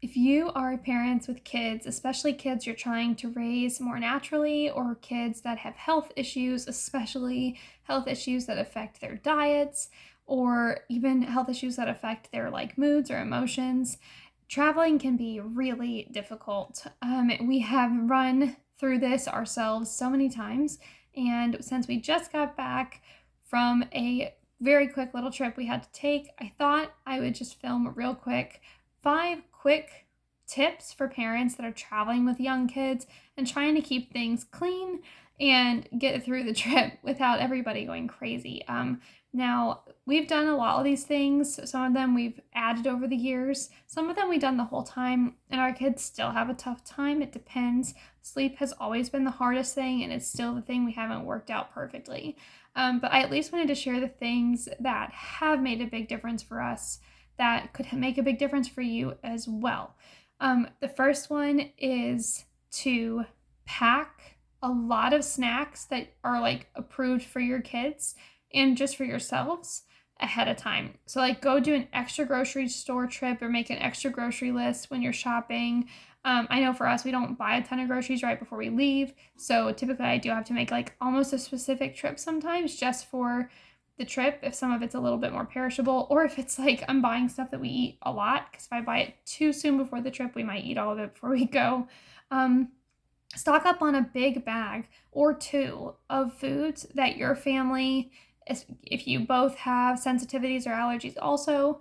If you are parents with kids, especially kids you're trying to raise more naturally, or kids that have health issues, especially health issues that affect their diets, or even health issues that affect their like moods or emotions, traveling can be really difficult. We have run through this ourselves so many times, and since we just got back from a very quick little trip we had to take, I thought I would just film real quick 5 quick tips for parents that are traveling with young kids and trying to keep things clean and get through the trip without everybody going crazy. Now, we've done a lot of these things. Some of them we've added over the years. Some of them we've done the whole time, and our kids still have a tough time. It depends. Sleep has always been the hardest thing, and it's still the thing we haven't worked out perfectly. But I at least wanted to share the things that have made a big difference for us that could make a big difference for you as well. The first one is to pack a lot of snacks that are like approved for your kids and just for yourselves ahead of time. So like go do an extra grocery store trip or make an extra grocery list when you're shopping. I know for us, we don't buy a ton of groceries right before we leave. So typically I do have to make like almost a specific trip sometimes just for the trip if some of it's a little bit more perishable, or if it's like I'm buying stuff that we eat a lot, because if I buy it too soon before the trip, we might eat all of it before we go. Stock up on a big bag or two of foods that your family, if you both have sensitivities or allergies also,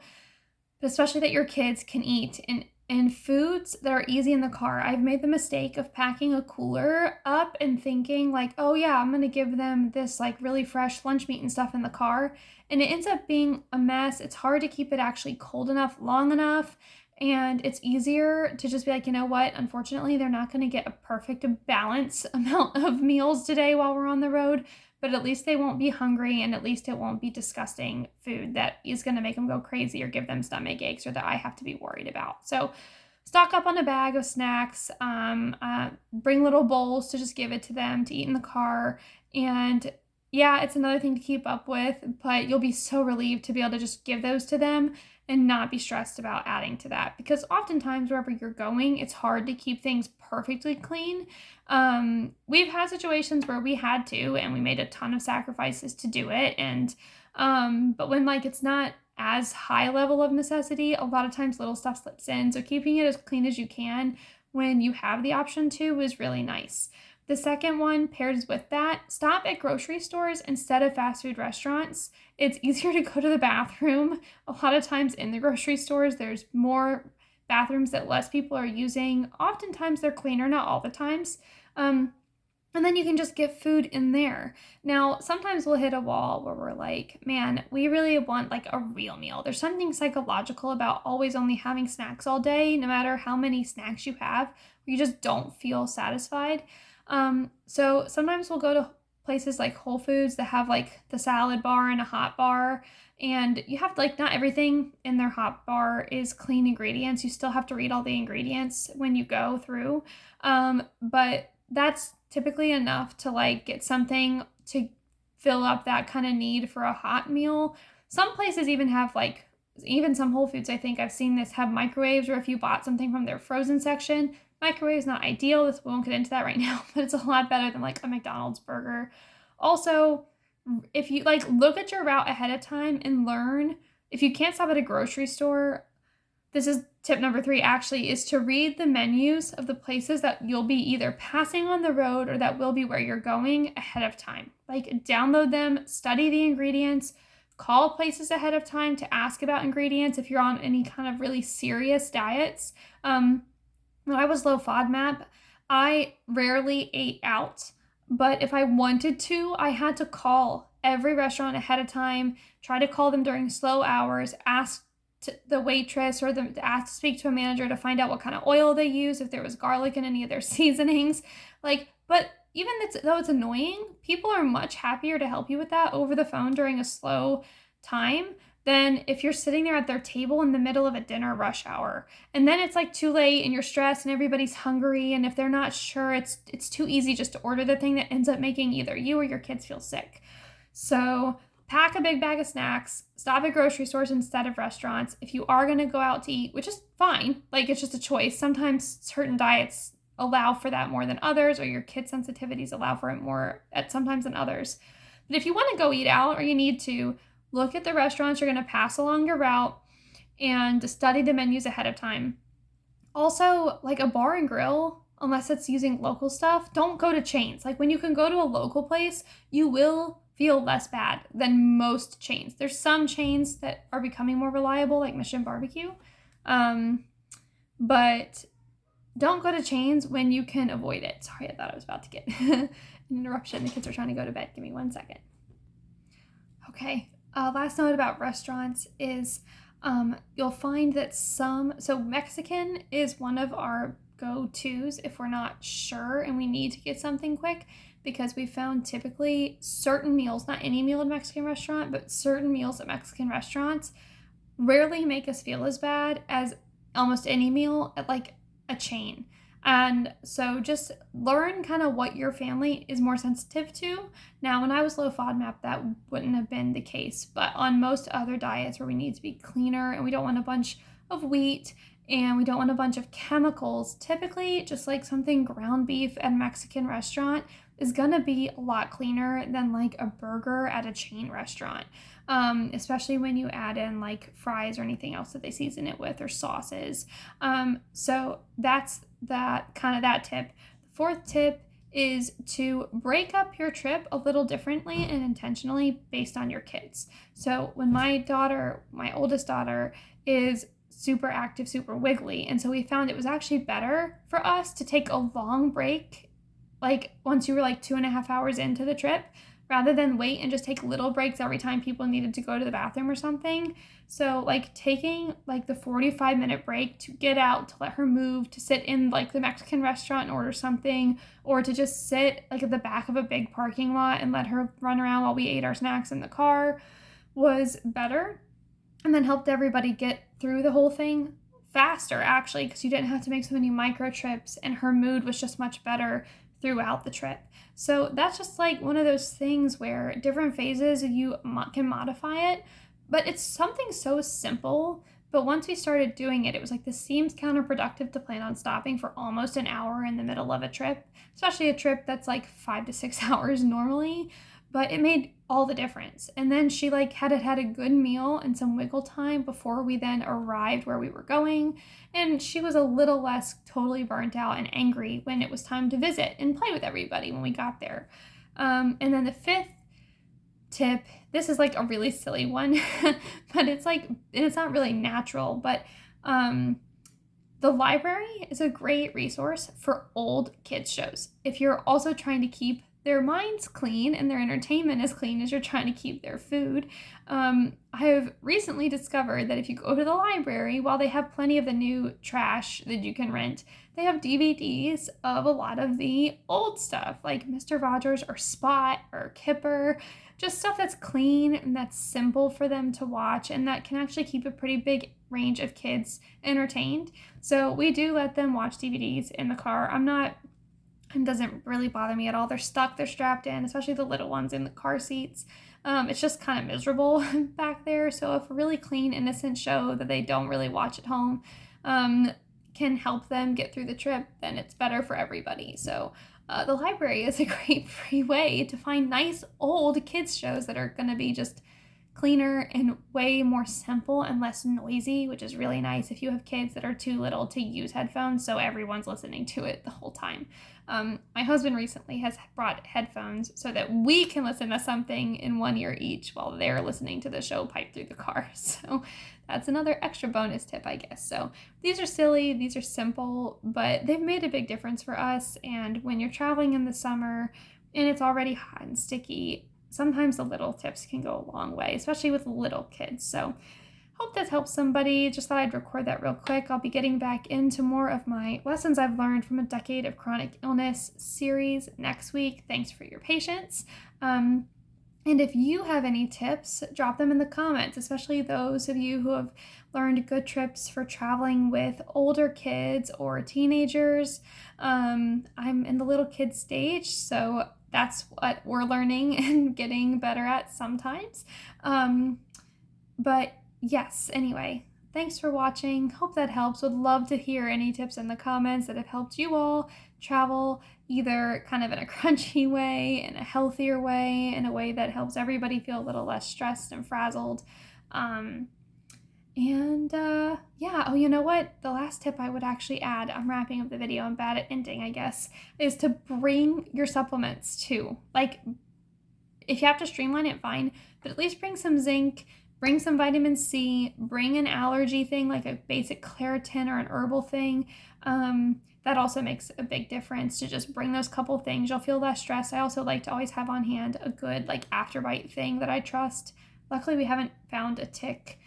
but especially that your kids can eat, and foods that are easy in the car. I've made the mistake of packing a cooler up and thinking like, oh yeah, I'm going to give them this like really fresh lunch meat and stuff in the car. And it ends up being a mess. It's hard to keep it actually cold enough, long enough. And it's easier to just be like, you know what? Unfortunately, they're not going to get a perfect balanced amount of meals today while we're on the road, but at least they won't be hungry, and at least it won't be disgusting food that is going to make them go crazy or give them stomach aches or that I have to be worried about. So stock up on a bag of snacks, bring little bowls to just give it to them to eat in the car. And yeah, it's another thing to keep up with, but you'll be so relieved to be able to just give those to them and not be stressed about adding to that, because oftentimes wherever you're going, it's hard to keep things perfectly clean. We've had situations where we had to, and we made a ton of sacrifices to do it. And but when like it's not as high level of necessity, a lot of times little stuff slips in. So keeping it as clean as you can when you have the option to is really nice. The second one pairs with that, stop at grocery stores instead of fast food restaurants. It's easier to go to the bathroom. A lot of times in the grocery stores, there's more bathrooms that less people are using. Oftentimes they're cleaner, not all the times. And then you can just get food in there. Now, sometimes we'll hit a wall where we're like, man, we really want like a real meal. There's something psychological about always only having snacks all day, no matter how many snacks you have, where you just don't feel satisfied. So sometimes we'll go to places like Whole Foods that have like the salad bar and a hot bar, and you have like not everything in their hot bar is clean ingredients. You still have to read all the ingredients when you go through. But that's typically enough to like get something to fill up that kind of need for a hot meal. Some places even have like, even some Whole Foods, I think I've seen this, have microwaves, or if you bought something from their frozen section, microwave is not ideal. We won't get into that right now, but it's a lot better than like a McDonald's burger. Also, if you like look at your route ahead of time and learn, if you can't stop at a grocery store, this is tip number 3 actually, is to read the menus of the places that you'll be either passing on the road or that will be where you're going ahead of time. Like download them, study the ingredients, call places ahead of time to ask about ingredients if you're on any kind of really serious diets. When I was low FODMAP, I rarely ate out, but if I wanted to, I had to call every restaurant ahead of time, try to call them during slow hours, ask the waitress or to ask to speak to a manager to find out what kind of oil they use, if there was garlic in any of their seasonings. But even though it's annoying, people are much happier to help you with that over the phone during a slow time than if you're sitting there at their table in the middle of a dinner rush hour. And then it's like too late and you're stressed and everybody's hungry. And if they're not sure, it's too easy just to order the thing that ends up making either you or your kids feel sick. So pack a big bag of snacks, stop at grocery stores instead of restaurants. If you are going to go out to eat, which is fine, like it's just a choice. Sometimes certain diets allow for that more than others, or your kid sensitivities allow for it more at sometimes than others. But if you want to go eat out, or you need to, look at the restaurants you're going to pass along your route and study the menus ahead of time. Also, like a bar and grill, unless it's using local stuff, don't go to chains. Like when you can go to a local place, you will feel less bad than most chains. There's some chains that are becoming more reliable, like Mission Barbecue. But don't go to chains when you can avoid it. Sorry, I thought I was about to get an interruption. The kids are trying to go to bed. Give me 1 second. Okay, last note about restaurants is you'll find that so Mexican is one of our go-tos if we're not sure and we need to get something quick, because we found typically certain meals, not any meal at a Mexican restaurant, but certain meals at Mexican restaurants rarely make us feel as bad as almost any meal at like a chain. And so just learn kind of what your family is more sensitive to. Now, when I was low FODMAP, that wouldn't have been the case, but on most other diets where we need to be cleaner and we don't want a bunch of wheat and we don't want a bunch of chemicals, typically just like something ground beef at a Mexican restaurant is gonna be a lot cleaner than like a burger at a chain restaurant, especially when you add in like fries or anything else that they season it with, or sauces. So that's that tip. The fourth tip is to break up your trip a little differently and intentionally based on your kids. So when my oldest daughter, is super active, super wiggly, and so we found it was actually better for us to take a long break, like once you were like 2.5 hours into the trip, rather than wait and just take little breaks every time people needed to go to the bathroom or something. So like taking like the 45-minute break to get out, to let her move, to sit in like the Mexican restaurant and order something, or to just sit like at the back of a big parking lot and let her run around while we ate our snacks in the car, was better, and then helped everybody get through the whole thing faster, actually, because you didn't have to make so many micro trips, and her mood was just much better throughout the trip. So that's just like one of those things where different phases you can modify it, but it's something so simple. But once we started doing it, it was like, this seems counterproductive to plan on stopping for almost an hour in the middle of a trip, especially a trip that's like 5 to 6 hours normally. But it made all the difference. And then she like had a good meal and some wiggle time before we then arrived where we were going. And she was a little less totally burnt out and angry when it was time to visit and play with everybody when we got there. And then the fifth tip, this is like a really silly one, but it's not really natural, but the library is a great resource for old kids shows. If you're also trying to keep their minds clean and their entertainment as clean as you're trying to keep their food. I have recently discovered that if you go to the library, while they have plenty of the new trash that you can rent, they have DVDs of a lot of the old stuff, like Mr. Rogers or Spot or Kipper, just stuff that's clean and that's simple for them to watch, and that can actually keep a pretty big range of kids entertained. So we do let them watch DVDs in the car. It doesn't really bother me at all. They're stuck, they're strapped in, especially the little ones in the car seats. It's just kind of miserable back there. So if a really clean, innocent show that they don't really watch at home can help them get through the trip, then it's better for everybody. So the library is a great free way to find nice old kids shows that are going to be just cleaner and way more simple and less noisy, which is really nice if you have kids that are too little to use headphones, so everyone's listening to it the whole time. My husband recently has brought headphones so that we can listen to something in one ear each while they're listening to the show piped through the car. So that's another extra bonus tip, I guess. So these are silly, these are simple, but they've made a big difference for us. And when you're traveling in the summer and it's already hot and sticky, sometimes the little tips can go a long way, especially with little kids. So hope that helps somebody. Just thought I'd record that real quick. I'll be getting back into more of my lessons I've learned from a decade of chronic illness series next week. Thanks for your patience. And if you have any tips, drop them in the comments, especially those of you who have learned good trips for traveling with older kids or teenagers. I'm in the little kid stage, so that's what we're learning and getting better at sometimes. But yes, anyway, thanks for watching. Hope that helps. Would love to hear any tips in the comments that have helped you all travel either kind of in a crunchy way, in a healthier way, in a way that helps everybody feel a little less stressed and frazzled. Yeah, oh, you know what? The last tip I would actually add, I'm wrapping up the video, I'm bad at ending, I guess, is to bring your supplements too. Like, if you have to streamline it, fine, but at least bring some zinc, bring some vitamin C, bring an allergy thing like a basic Claritin or an herbal thing. That also makes a big difference to just bring those couple things. You'll feel less stressed. I also like to always have on hand a good like afterbite thing that I trust. Luckily, we haven't found a tick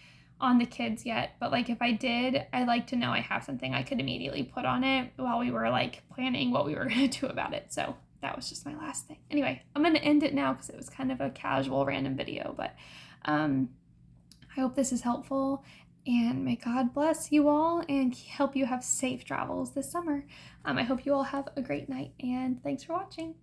on the kids yet, but like if I did, I like to know I have something I could immediately put on it while we were like planning what we were going to do about it. So that was just my last thing. Anyway, I'm going to end it now because it was kind of a casual random video, but I hope this is helpful, and may God bless you all and help you have safe travels this summer. I hope you all have a great night, and thanks for watching.